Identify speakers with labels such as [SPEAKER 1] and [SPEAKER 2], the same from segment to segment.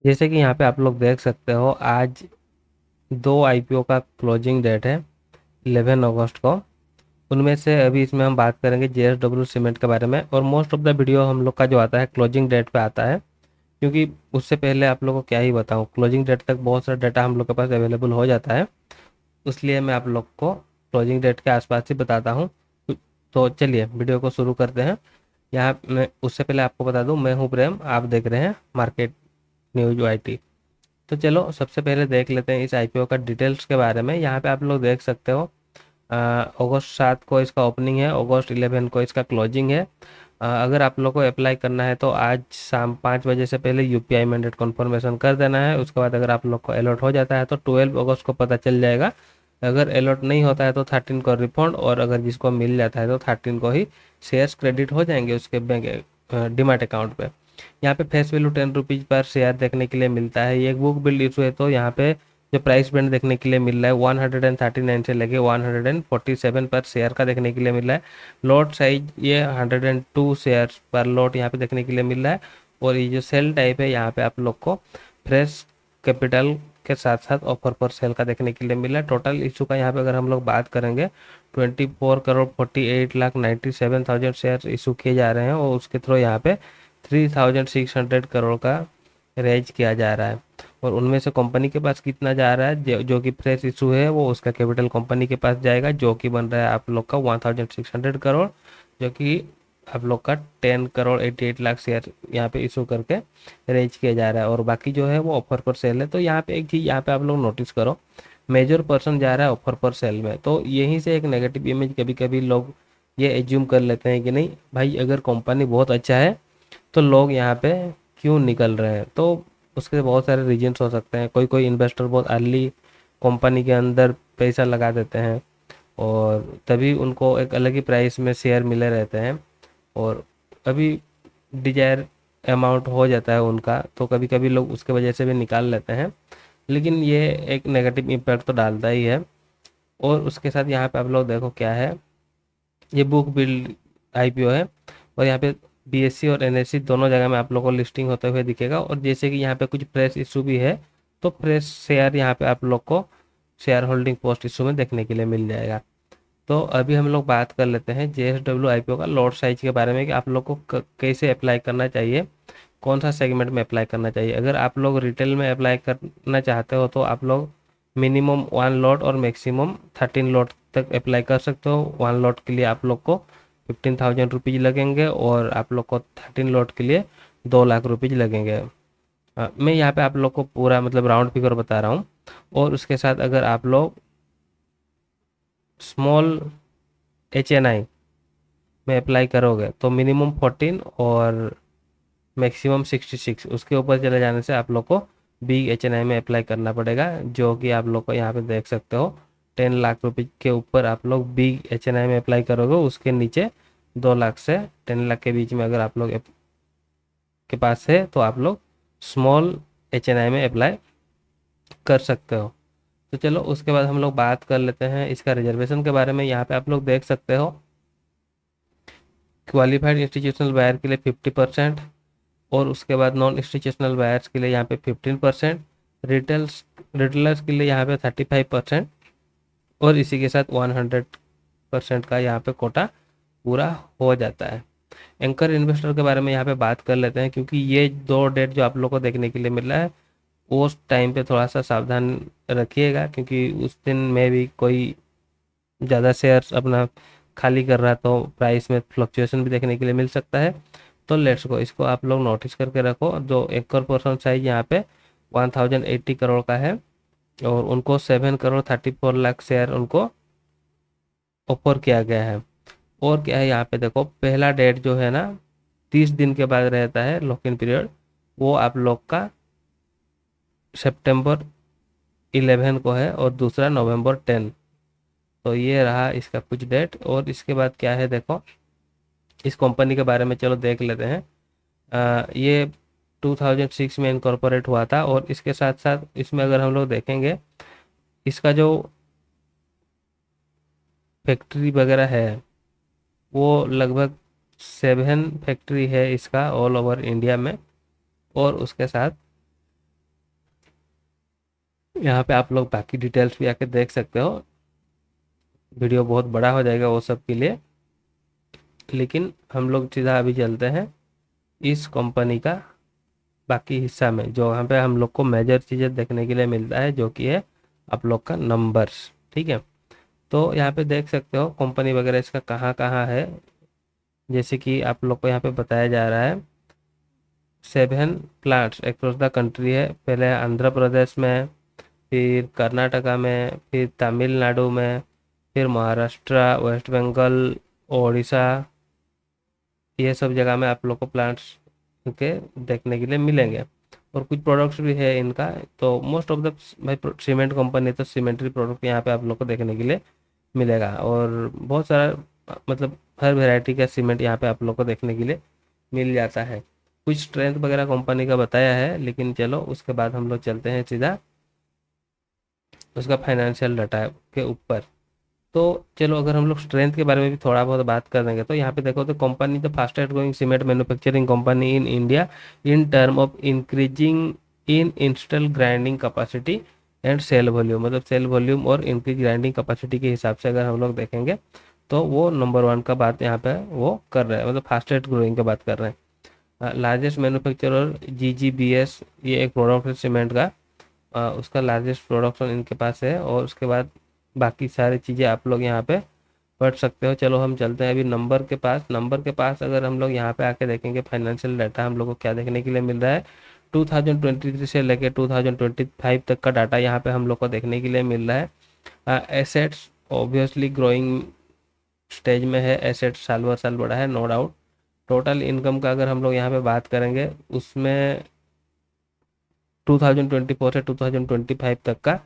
[SPEAKER 1] जैसे कि यहाँ पे आप लोग देख सकते हो, आज दो आईपीओ का क्लोजिंग डेट है 11 अगस्त को। उनमें से अभी इसमें हम बात करेंगे जेएसडब्ल्यू सीमेंट के बारे में, और मोस्ट ऑफ द वीडियो हम लोग का जो आता है क्लोजिंग डेट पे आता है, क्योंकि उससे पहले आप लोगों को क्या ही बताऊं, क्लोजिंग डेट तक बहुत सारा डाटा हम लोग के पास अवेलेबल हो जाता है। इसलिए मैं आप लोग को क्लोजिंग डेट के आसपास ही बताता हूँ। तो चलिए वीडियो को शुरू करते हैं। यहाँ मैं उससे पहले आपको बता दूं, मैं हूँ प्रेम, आप देख रहे हैं मार्केट न्यूज वाईटी। तो चलो सबसे पहले देख लेते हैं इस आईपीओ का डिटेल्स के बारे में। यहाँ पे आप लोग देख सकते हो, अगस्त 7 को इसका ओपनिंग है, अगस्त 11 को इसका क्लोजिंग है। अगर आप लोग को अप्लाई करना है तो आज शाम 5 बजे से पहले यूपीआई मैंडेट कन्फर्मेशन कर देना है। उसके बाद अगर आप लोग को अलॉट हो जाता है तो 12 अगस्त को पता चल जाएगा। अगर अलॉट नहीं होता है तो 13 को रिफंड, और अगर जिसको मिल जाता है तो 13 को ही शेयर्स क्रेडिट हो जाएंगे उसके बैंक डीमैट अकाउंट पे। यहाँ पे फेस वैल्यू 10 रुपीज़ पर शेयर देखने के लिए मिलता है। ये एक बुक बिल्ड इशू है, तो यहाँ पे जो प्राइस बैंड देखने के लिए मिल रहा है 139 से लेके 147 पर शेयर का देखने के लिए मिल रहा है। लॉट साइज ये 102 शेयर पर लॉट यहाँ पे देखने के लिए मिल रहा है। और ये जो सेल टाइप है, यहाँ पे आप लोग को फ्रेश कैपिटल के साथ साथ ऑफर पर सेल का देखने के लिए मिल रहा है। टोटल इशू का यहाँ पे अगर हम लोग बात करेंगे, 24 करोड़ 48 लाख 97,000 शेयर इशू किए जा रहे हैं, और उसके थ्रू यहाँ पे 3,600 करोड़ का रेज किया जा रहा है। और उनमें से कंपनी के पास कितना जा रहा है, जो कि फ्रेश इशू है, वो उसका कैपिटल कंपनी के पास जाएगा, जो कि बन रहा है आप लोग का 1,600 करोड़, जो कि आप लोग का 10 करोड़ 88 लाख शेयर यहाँ पे इशू करके रेज किया जा रहा है। और बाकी जो है वो ऑफर पर सेल है। तो यहाँ पे एक चीज़ यहाँ पे आप लोग नोटिस करो, मेजर पर्सन जा रहा है ऑफर पर सेल में। तो यहीं से एक नेगेटिव इमेज कभी कभी लोग ये एज्यूम कर लेते हैं कि नहीं भाई, अगर कंपनी बहुत अच्छा है तो लोग यहाँ पे क्यों निकल रहे हैं। तो उसके बहुत सारे रीजंस हो सकते हैं। कोई कोई इन्वेस्टर बहुत अर्ली कंपनी के अंदर पैसा लगा देते हैं, और तभी उनको एक अलग ही प्राइस में शेयर मिले रहते हैं, और अभी डिजायर अमाउंट हो जाता है उनका, तो कभी कभी लोग उसके वजह से भी निकाल लेते हैं। लेकिन ये एक नेगेटिव इम्पैक्ट तो डालता ही है। और उसके साथ यहाँ पे आप लोग देखो क्या है, ये बुक बिल्ड आईपीओ है, और यहाँ पे बीएससी और एनएससी दोनों जगह में आप लोगों को लिस्टिंग होते हुए दिखेगा। और जैसे कि यहाँ पे कुछ प्रेस इशू भी है, तो प्रेस शेयर यहाँ पे आप लोग को शेयर होल्डिंग पोस्ट इशू में देखने के लिए मिल जाएगा। तो अभी हम लोग बात कर लेते हैं जेएसडब्ल्यू आईपीओ का लॉट साइज के बारे में, कि आप लोग को कैसे अप्लाई करना चाहिए, कौन सा सेगमेंट में अप्लाई करना चाहिए। अगर आप लोग रिटेल में अप्लाई करना चाहते हो तो आप लोग मिनिमम 1 लॉट और मैक्सिमम 13 लॉट तक अप्लाई कर सकते हो। 1 लॉट के लिए आप लोग को 15,000 रुपीज़ लगेंगे, और आप लोग को 13 लॉट के लिए 2 लाख रुपीज़ लगेंगे। मैं यहाँ पे आप लोग को पूरा मतलब राउंड फिगर बता रहा हूँ। और उसके साथ अगर आप लोग स्मॉल HNI में अप्लाई करोगे तो मिनिमम 14 और मैक्सिमम 66, उसके ऊपर चले जाने से आप लोग को बिग HNI में अप्लाई करना पड़ेगा, जो कि आप लोग को यहाँ पे देख सकते हो 10 लाख रुपए के ऊपर आप लोग बिग HNI में अप्लाई करोगे। उसके नीचे 2 लाख से 10 लाख के बीच में अगर आप लोग के पास है तो आप लोग स्मॉल HNI में अप्लाई कर सकते हो। तो चलो उसके बाद हम लोग बात कर लेते हैं इसका रिजर्वेशन के बारे में। यहाँ पे आप लोग देख सकते हो, क्वालिफाइड इंस्टीट्यूशनल बायर के लिए 50%, और उसके बाद नॉन इंस्टीट्यूशनल बायर्स के लिए यहाँ पे 15%, रिटेलर्स के लिए यहाँ पे 35%, और इसी के साथ 100% का यहाँ पे कोटा पूरा हो जाता है। एंकर इन्वेस्टर के बारे में यहाँ पे बात कर लेते हैं, क्योंकि ये दो डेट जो आप लोग को देखने के लिए मिल रहा है, उस टाइम पे थोड़ा सा सावधान रखिएगा, क्योंकि उस दिन में भी कोई ज़्यादा शेयर्स अपना खाली कर रहा है, तो प्राइस में फ्लक्चुएशन भी देखने के लिए मिल सकता है। तो लेट्स गो, इसको आप लोग नोटिस करके रखो। जो एंकर पर्सन साइज यहाँ पे 1,080 करोड़ का है, और उनको 7 करोड़ 34 लाख शेयर उनको ऑफर किया गया है। और क्या है यहाँ पे देखो, पहला डेट जो है ना 30 दिन के बाद रहता है लॉक इन पीरियड, वो आप लोग का September 11 को है, और दूसरा November 10। तो ये रहा इसका कुछ डेट। और इसके बाद क्या है देखो, इस कंपनी के बारे में चलो देख लेते हैं। ये 2006 में इनकॉर्पोरेट हुआ था, और इसके साथ साथ इसमें अगर हम लोग देखेंगे, इसका जो फैक्ट्री वगैरह है वो लगभग 7 फैक्ट्री है इसका ऑल ओवर इंडिया में। और उसके साथ यहाँ पे आप लोग बाकी डिटेल्स भी आके देख सकते हो। वीडियो बहुत बड़ा हो जाएगा वो सब के लिए, लेकिन हम लोग सीधा अभी चलते हैं इस कंपनी का बाकी हिस्सा में, जो यहाँ पे हम लोग को मेजर चीज़ें देखने के लिए मिलता है, जो कि है आप लोग का नंबर्स। ठीक है, तो यहाँ पे देख सकते हो कंपनी वगैरह इसका कहाँ कहाँ है। जैसे कि आप लोग को यहाँ पे बताया जा रहा है 7 प्लांट्स अक्रॉस द कंट्री है। पहले आंध्र प्रदेश में, फिर कर्नाटका में, फिर तमिलनाडु में, फिर महाराष्ट्र, वेस्ट बंगाल, उड़ीसा, ये सब जगह में आप लोग को प्लांट्स के देखने के लिए मिलेंगे। और कुछ प्रोडक्ट्स भी है इनका। तो मोस्ट ऑफ द भाई सीमेंट कंपनी, तो सीमेंट्री प्रोडक्ट यहाँ पे आप लोग को देखने के लिए मिलेगा। और बहुत सारा मतलब हर वैरायटी का सीमेंट यहाँ पे आप लोग को देखने के लिए मिल जाता है। कुछ स्ट्रेंथ वगैरह कंपनी का बताया है, लेकिन चलो उसके बाद हम लोग चलते हैं सीधा उसका फाइनेंशियल डाटा के ऊपर। तो चलो अगर हम लोग स्ट्रेंथ के बारे में भी थोड़ा बहुत बात कर देंगे, तो यहाँ पे देखो तो company the fastest growing cement manufacturing company in India in term of increasing in install grinding capacity and sale volume. मतलब सेल वॉल्यूम और इंक्रीज ग्राइंडिंग कैपेसिटी के हिसाब से अगर हम लोग देखेंगे तो वो नंबर 1 का बात यहाँ पे वो कर रहे हैं, मतलब फास्टेस्ट ग्रोइंग की बात कर रहे हैं। लार्जेस्ट मैन्युफैक्चरर GGBS, ये एक प्रोडक्ट है सीमेंट का, उसका लार्जेस्ट प्रोडक्शन इनके पास है। और उसके बाद बाकी सारी चीज़ें आप लोग यहाँ पे पढ़ सकते हो। चलो हम चलते हैं अभी नंबर के पास। नंबर के पास अगर हम लोग यहाँ पे आके देखेंगे फाइनेंशियल डाटा हम लोग को क्या देखने के लिए मिल रहा है, 2023 से लेके 2025 तक का डाटा यहाँ पे हम लोग को देखने के लिए मिल रहा है। एसेट्स ऑब्वियसली ग्रोइंग स्टेज में है, एसेट्स साल ब साल बढ़ा है, नो डाउट। टोटल इनकम का अगर हम लोग यहाँ पे बात करेंगे, उसमें 2024 से 2025 तक का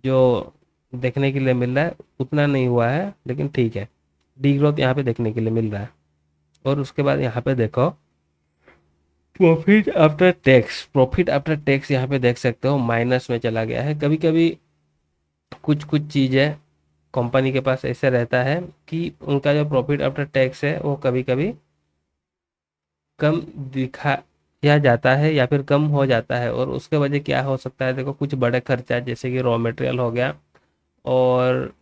[SPEAKER 1] जो देखने के लिए मिल रहा है उतना नहीं हुआ है, लेकिन ठीक है, डी ग्रोथ यहाँ पे देखने के लिए मिल रहा है। और उसके बाद यहाँ पे देखो प्रॉफिट आफ्टर टैक्स यहाँ पे देख सकते हो माइनस में चला गया है। कभी कभी कुछ कुछ चीज़ें कंपनी के पास ऐसे रहता है कि उनका जो प्रॉफिट आफ्टर टैक्स है वो कभी कभी कम दिखाया जाता है या फिर कम हो जाता है। और उसके वजह क्या हो सकता है, देखो कुछ बड़े खर्चा जैसे कि रॉ मटेरियल हो गया और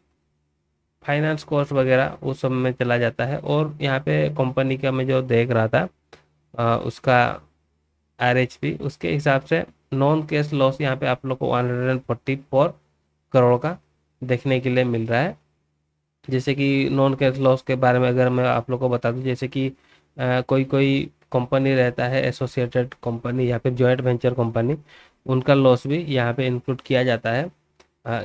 [SPEAKER 1] फाइनेंस कॉस्ट वगैरह वो सब में चला जाता है। और यहाँ पे कंपनी का मैं जो देख रहा था उसका RHP, उसके हिसाब से नॉन कैश लॉस यहाँ पे आप लोग को 144 करोड़ का देखने के लिए मिल रहा है। जैसे कि नॉन कैश लॉस के बारे में अगर मैं आप लोग को बता दूं, जैसे कि कोई कोई कंपनी रहता है एसोसिएटेड कंपनी या फिर जॉइंट वेंचर कंपनी, उनका लॉस भी यहाँ पे इंक्लूड किया जाता है।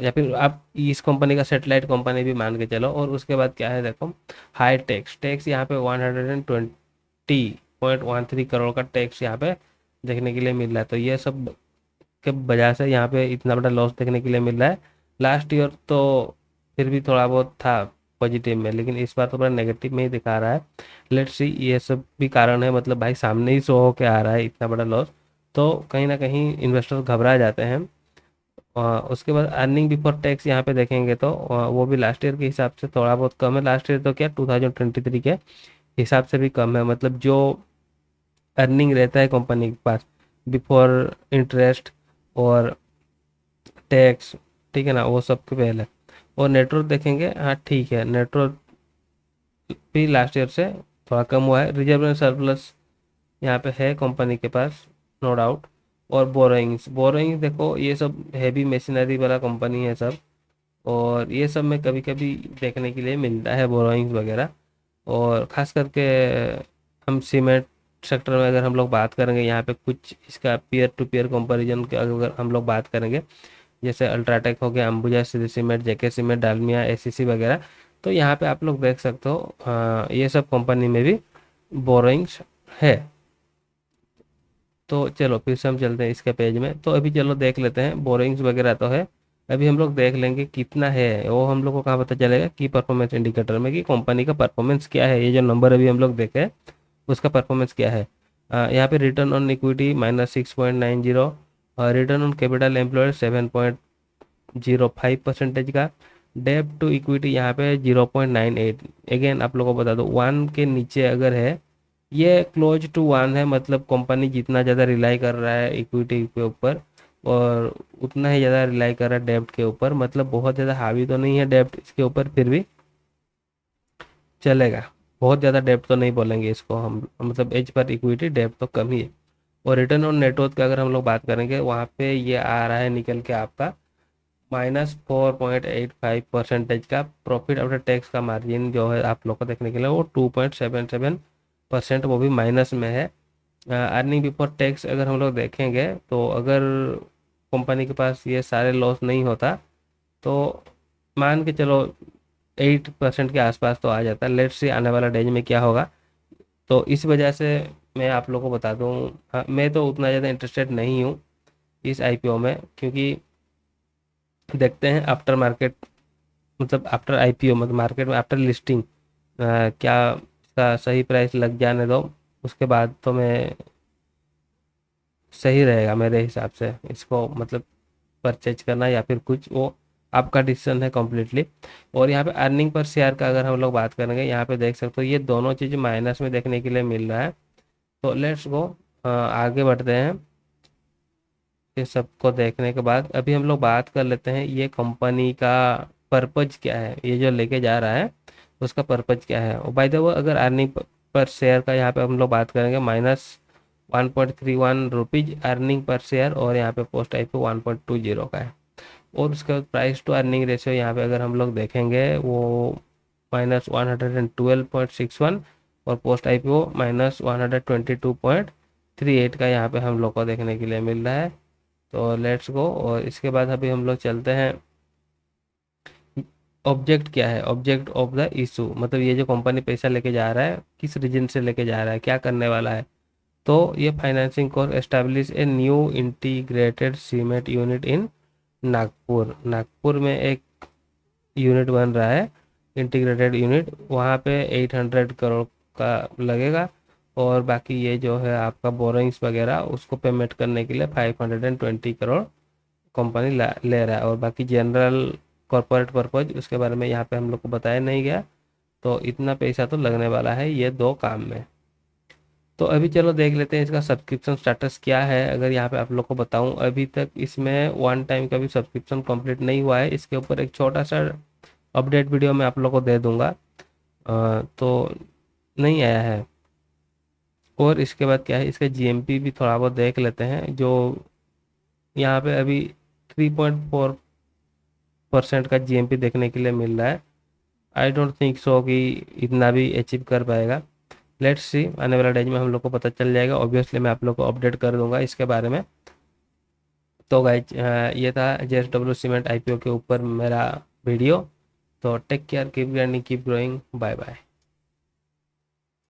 [SPEAKER 1] या फिर आप इस कंपनी का सेटेलाइट कंपनी भी मान के चलो। और उसके बाद क्या है देखो, हाई टैक्स टैक्स यहाँ पे 120.13 करोड़ का टैक्स यहाँ पे देखने के लिए मिल रहा है। तो ये सब के वजह से यहाँ पे इतना बड़ा लॉस देखने के लिए मिल रहा है। लास्ट ईयर तो फिर भी थोड़ा बहुत था पॉजिटिव में, लेकिन इस बार तो बड़ा नेगेटिव में ही दिखा रहा है। लेट्स सी, ये सब भी कारण है, मतलब भाई सामने ही शो होके आ रहा है इतना बड़ा लॉस, तो कहीं ना कहीं इन्वेस्टर घबरा जाते हैं। उसके बाद अर्निंग बिफोर टैक्स यहाँ पे देखेंगे तो वो भी लास्ट ईयर के हिसाब से थोड़ा बहुत कम है। लास्ट ईयर तो क्या 2023 के हिसाब से भी कम है। मतलब जो अर्निंग रहता है कंपनी के पास बिफोर इंटरेस्ट और टैक्स, ठीक है ना, वो सब के पहले। और नेटवर्क देखेंगे, हाँ ठीक है, नेटवर्क भी लास्ट ईयर से थोड़ा कम हुआ है। रिजर्व एंड सरप्लस यहाँ पे है कंपनी के पास, नो डाउट। और बोरोइंग्स बोरोइंग्स देखो, ये सब हैवी मशीनरी वाला कंपनी है सब, और ये सब में कभी कभी देखने के लिए मिलता है बोरोइंग्स वगैरह। और ख़ास करके हम सीमेंट सेक्टर में अगर हम लोग बात करेंगे, यहाँ पे कुछ इसका पीयर टू पीयर कंपैरिजन के अगर हम लोग बात करेंगे, जैसे अल्ट्राटेक हो गया, अंबुजा सीमेंट, जेके सीमेंट, डालमिया, एसीसी वगैरह, तो यहाँ पे आप लोग देख सकते हो ये सब कंपनी में भी बोरोइंग्स है। तो चलो फिर से हम चलते हैं इसके पेज में। तो अभी चलो देख लेते हैं, बोरिंग्स वगैरह तो है, अभी हम लोग देख लेंगे कितना है। वो हम लोग को कहाँ पता चलेगा कि परफॉर्मेंस इंडिकेटर में कि कंपनी का परफॉर्मेंस क्या है। ये जो नंबर अभी हम लोग देखे उसका परफॉर्मेंस क्या है। यहाँ पे रिटर्न ऑन इक्विटी -6.90, और रिटर्न ऑन कैपिटल एम्प्लॉयड 7.05% का। डेब्ट टू इक्विटी यहाँ पे 0.98। अगेन आप लोगों को बता दो 1 के नीचे अगर है, ये क्लोज टू 1 है, मतलब कंपनी जितना ज़्यादा रिलाई कर रहा है इक्विटी के ऊपर और उतना ही ज़्यादा रिलाई कर रहा है डेब्ट के ऊपर, मतलब बहुत ज़्यादा हावी तो नहीं है डेब्ट इसके ऊपर, फिर भी चलेगा। बहुत ज़्यादा डेब्ट तो नहीं बोलेंगे इसको हम, मतलब एज पर इक्विटी डेब्ट तो कम ही है। और रिटर्न ऑन नेटवर्थ की अगर हम लोग बात करेंगे, वहाँ पे ये आ रहा है निकल के आपका -4.85% का प्रॉफिट आफ्टर टैक्स का मार्जिन जो है आप लोग को देखने के लिए वो 2.77%, वो भी माइनस में है। अर्निंग बिफोर टैक्स अगर हम लोग देखेंगे तो अगर कंपनी के पास ये सारे लॉस नहीं होता तो मान के चलो 8% के आसपास तो आ जाता है। लेट्स सी आने वाला डेज में क्या होगा। तो इस वजह से मैं आप लोगों को बता दूं, हाँ, मैं तो उतना ज़्यादा इंटरेस्टेड नहीं हूँ इस आईपीओ में, क्योंकि देखते हैं आफ्टर मार्केट, मतलब आफ्टर आईपीओ, मतलब मार्केट में आफ्टर लिस्टिंग क्या इसका सही प्राइस लग जाने दो, उसके बाद तो मैं सही रहेगा मेरे हिसाब से इसको, मतलब परचेज करना या फिर कुछ, वो आपका डिसीजन है कम्प्लीटली। और यहाँ पे अर्निंग पर शेयर का अगर हम लोग बात करेंगे, यहाँ पे देख सकते हो ये दोनों चीज़ माइनस में देखने के लिए मिल रहा है। तो लेट्स गो, आगे बढ़ते हैं। ये सबको देखने के बाद अभी हम लोग बात कर लेते हैं ये कंपनी का पर्पज क्या है, ये जो लेके जा रहा है उसका पर्पज क्या है। और बाय द वे अगर अर्निंग पर शेयर का यहाँ पे हम लोग बात करेंगे, -1.31 रुपीज अर्निंग पर शेयर, और यहाँ पे पोस्ट आई पे 1.20 का है। और उसके बाद प्राइस टू अर्निंग रेशियो यहाँ पे अगर हम लोग देखेंगे वो -112.61, और पोस्ट आई वो -122.38 का यहाँ पे हम लोग को देखने के लिए मिल रहा है। तो लेट्स गो, और इसके बाद अभी हम लोग चलते हैं ऑब्जेक्ट क्या है, ऑब्जेक्ट ऑफ द इशू, मतलब ये जो कंपनी पैसा लेके जा रहा है किस रीजन से लेके जा रहा है, क्या करने वाला है। तो ये financing core establish a new integrated cement unit in Nagpur, Nagpur में एक यूनिट बन रहा है इंटीग्रेटेड यूनिट, वहाँ पे 800 करोड़ का लगेगा। और बाकी ये जो है आपका बोरिंग्स वगैरह उसको पेमेंट करने के लिए 520 करोड़ कंपनी ले रहा है। और बाकी जनरल कॉरपोरेट पर्पज उसके बारे में यहाँ पे हम लोग को बताया नहीं गया। तो इतना पैसा तो लगने वाला है ये दो काम में। तो अभी चलो देख लेते हैं इसका सब्सक्रिप्शन स्टेटस क्या है। अगर यहाँ पे आप लोग को बताऊं, अभी तक इसमें वन टाइम का भी सब्सक्रिप्शन कंप्लीट नहीं हुआ है। इसके ऊपर एक छोटा सा अपडेट वीडियो मैं आप लोग को दे दूंगा, तो नहीं आया है। और इसके बाद क्या है, इसका जीएमपी भी थोड़ा बहुत देख लेते हैं। जो यहाँ पे अभी 3.4% का जीएमपी देखने के लिए मिल रहा है। आई डोंट थिंक सो कि इतना भी अचीव कर पाएगा। लेट्स सी, आने वाला डेज में हम लोग को पता चल जाएगा। ऑब्वियसली मैं आप लोग को अपडेट कर दूंगा इसके बारे में। तो गाइज ये था जेएसडब्ल्यू सीमेंट आईपीओ के ऊपर मेरा वीडियो। तो take care, keep learning, keep growing, bye bye.